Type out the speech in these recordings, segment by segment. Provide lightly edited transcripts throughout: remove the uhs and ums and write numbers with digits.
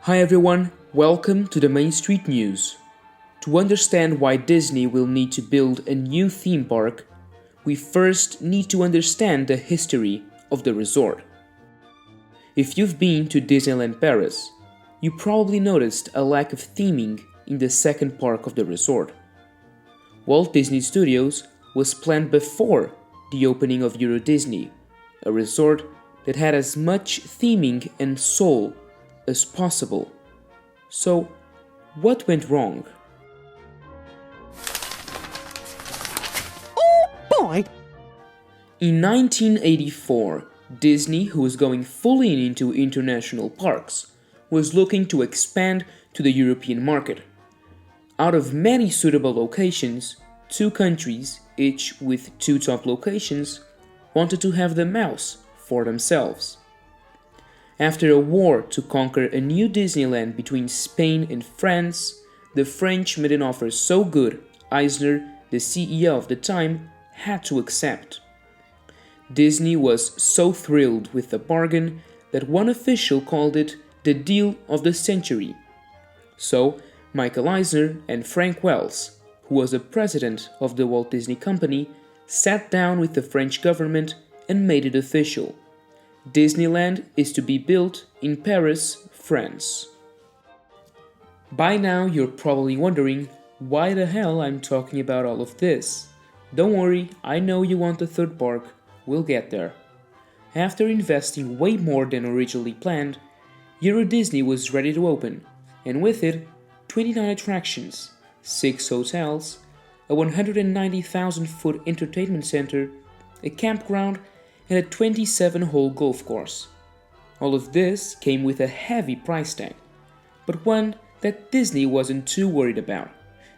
Hi everyone, welcome to the Main Street News. To understand why Disney will need to build a new theme park, we first need to understand the history of the resort. If you've been to Disneyland Paris, you probably noticed a lack of theming in the second park of the resort. Walt Disney Studios was planned before the opening of EuroDisney, a resort that had as much theming and soul as possible. So, what went wrong? Oh boy! In 1984, Disney, who was going fully into international parks, was looking to expand to the European market. Out of many suitable locations, two countries, each with two top locations, wanted to have the mouse for themselves. After a war to conquer a new Disneyland between Spain and France, the French made an offer so good, Eisner, the CEO of the time, had to accept. Disney was so thrilled with the bargain that one official called it the deal of the century. So, Michael Eisner and Frank Wells, who was the president of the Walt Disney Company, sat down with the French government and made it official. Disneyland is to be built in Paris, France. By now you're probably wondering why the hell I'm talking about all of this. Don't worry, I know you want a third park, we'll get there. After investing way more than originally planned, EuroDisney was ready to open, and with it, 29 attractions, 6 hotels, a 190,000-foot entertainment center, a campground, and a 27-hole golf course. All of this came with a heavy price tag, but one that Disney wasn't too worried about.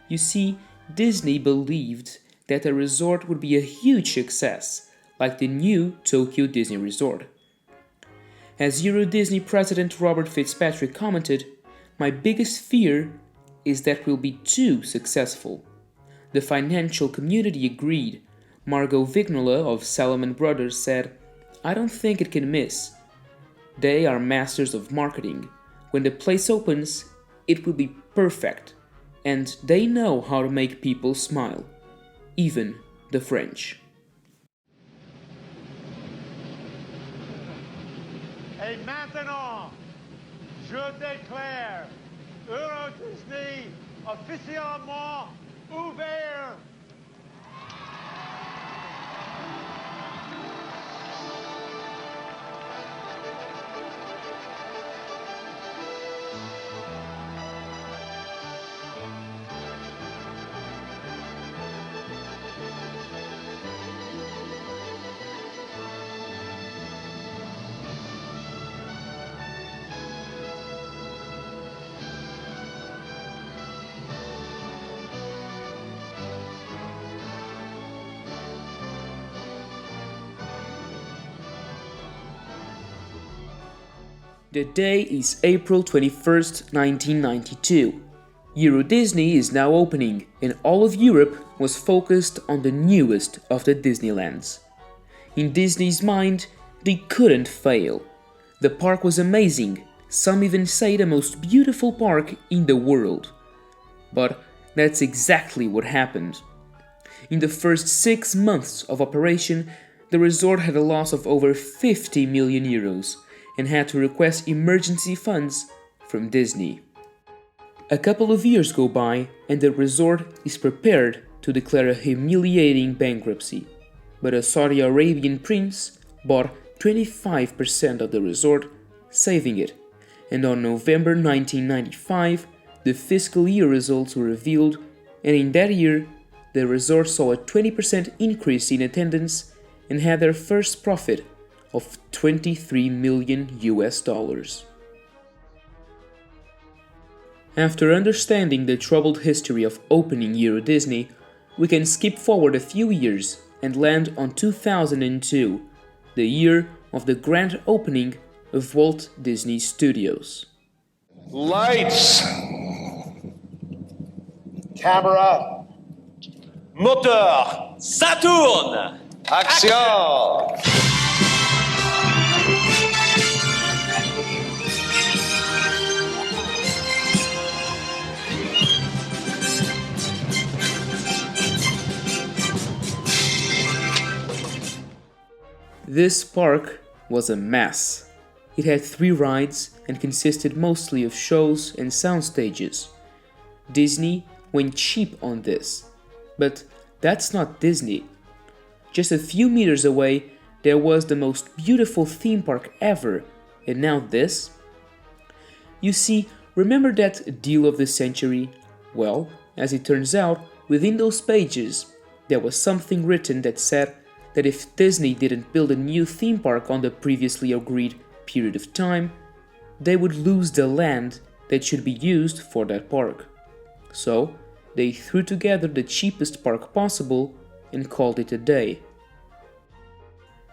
You see, Disney believed that the resort would be a huge success, like the new Tokyo Disney Resort. As EuroDisney president Robert Fitzpatrick commented, "My biggest fear is that we'll be too successful." The financial community agreed. Margot Vignola of Salomon Brothers said, "I don't think it can miss. They are masters of marketing. When the place opens, it will be perfect. And they know how to make people smile. Even the French." Et maintenant, je déclare EuroDisney officiellement ouvert. The day is April 21st, 1992. EuroDisney is now opening, and all of Europe was focused on the newest of the Disneylands. In Disney's mind, they couldn't fail. The park was amazing, some even say the most beautiful park in the world. But that's exactly what happened. In the first 6 months of operation, the resort had a loss of over 50 million euros, and had to request emergency funds from Disney. A couple of years go by and the resort is prepared to declare a humiliating bankruptcy, but a Saudi Arabian prince bought 25% of the resort, saving it, and on November 1995, the fiscal year results were revealed, and in that year, the resort saw a 20% increase in attendance and had their first profit of $23 million. After understanding the troubled history of opening EuroDisney, we can skip forward a few years and land on 2002, the year of the grand opening of Walt Disney Studios. Lights! Camera. Moteur! Saturn! Action! This park was a mess. It had 3 rides and consisted mostly of shows and sound stages. Disney went cheap on this, but that's not Disney. Just a few meters away, there was the most beautiful theme park ever, and now this? You see, remember that deal of the century? Well, as it turns out, within those pages, there was something written that said that if Disney didn't build a new theme park on the previously agreed period of time, they would lose the land that should be used for that park. So, they threw together the cheapest park possible and called it a day.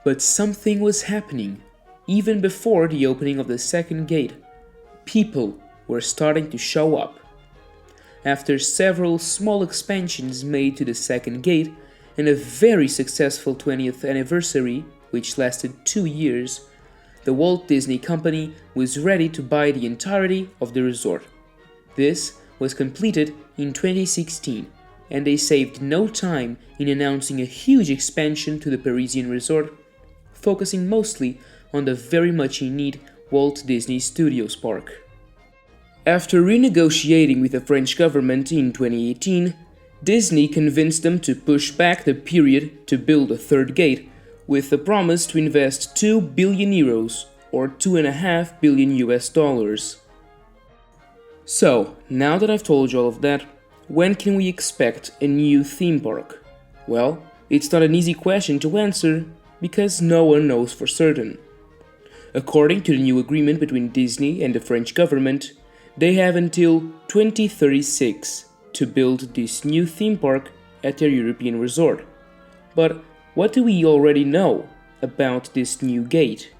But something was happening. Even before the opening of the second gate, people were starting to show up. After several small expansions made to the second gate and a very successful 20th anniversary, which lasted 2 years, the Walt Disney Company was ready to buy the entirety of the resort. This was completed in 2016, and they saved no time in announcing a huge expansion to the Parisian resort, focusing mostly on the very much in need Walt Disney Studios park. After renegotiating with the French government in 2018, Disney convinced them to push back the period to build a third gate, with the promise to invest 2 billion euros or $2.5 billion US. So, now that I've told you all of that, when can we expect a new theme park? Well, it's not an easy question to answer because no one knows for certain. According to the new agreement between Disney and the French government, they have until 2036 to build this new theme park at their European resort. But what do we already know about this new gate?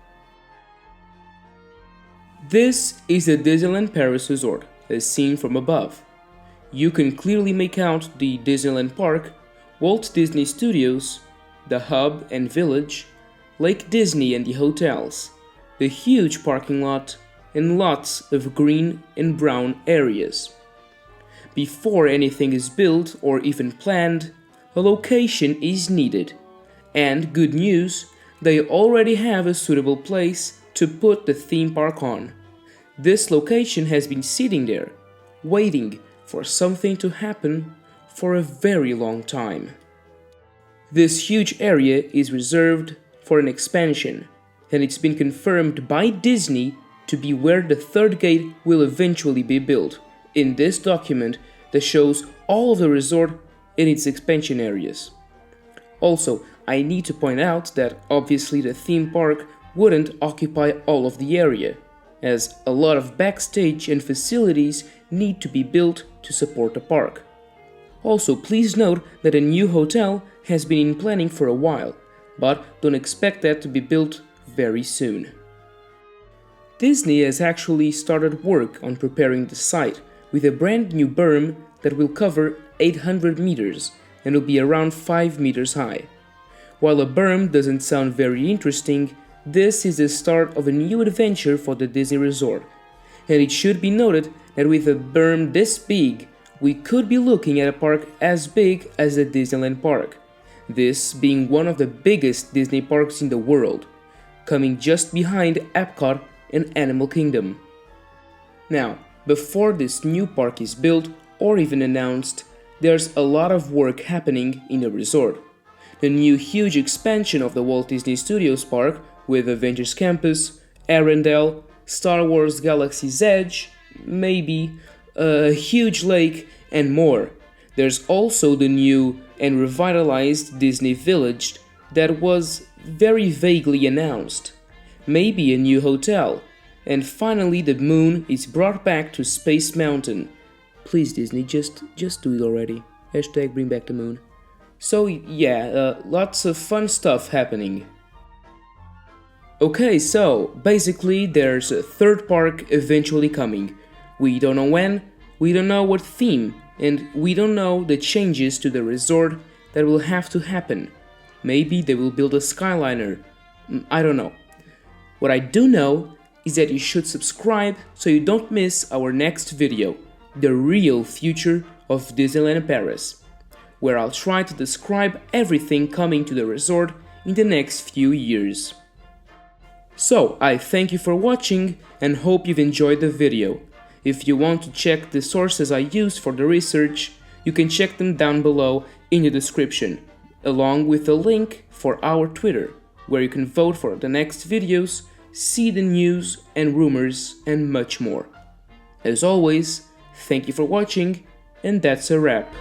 This is the Disneyland Paris resort, as seen from above. You can clearly make out the Disneyland Park, Walt Disney Studios, the hub and village, Lake Disney and the hotels, the huge parking lot, and lots of green and brown areas. Before anything is built or even planned, a location is needed. And good news, they already have a suitable place to put the theme park on. This location has been sitting there, waiting for something to happen for a very long time. This huge area is reserved for an expansion, and it's been confirmed by Disney to be where the third gate will eventually be built, in this document that shows all of the resort and its expansion areas. Also, I need to point out that obviously the theme park wouldn't occupy all of the area, as a lot of backstage and facilities need to be built to support the park. Also, please note that a new hotel has been in planning for a while, but don't expect that to be built very soon. Disney has actually started work on preparing the site with a brand new berm that will cover 800 meters and will be around 5 meters high. While a berm doesn't sound very interesting, this is the start of a new adventure for the Disney resort. And it should be noted that with a berm this big, we could be looking at a park as big as the Disneyland Park, this being one of the biggest Disney parks in the world, coming just behind Epcot and Animal Kingdom. Now, before this new park is built or even announced, there's a lot of work happening in the resort. The new huge expansion of the Walt Disney Studios park with Avengers Campus, Arendelle, Star Wars Galaxy's Edge, maybe, a huge lake, and more. There's also the new and revitalized Disney Village that was very vaguely announced. Maybe a new hotel. And finally the moon is brought back to Space Mountain. Please Disney, just do it already. Hashtag bring back the moon. So yeah, lots of fun stuff happening. Okay, so basically there's a third park eventually coming. We don't know when, we don't know what theme, and we don't know the changes to the resort that will have to happen. Maybe they will build a Skyliner. I don't know. What I do know is that you should subscribe so you don't miss our next video, The Real Future of Disneyland Paris, where I'll try to describe everything coming to the resort in the next few years. So, I thank you for watching and hope you've enjoyed the video. If you want to check the sources I used for the research, you can check them down below in the description, along with a link for our Twitter, where you can vote for the next videos, see the news and rumors, and much more. As always, thank you for watching, and that's a wrap.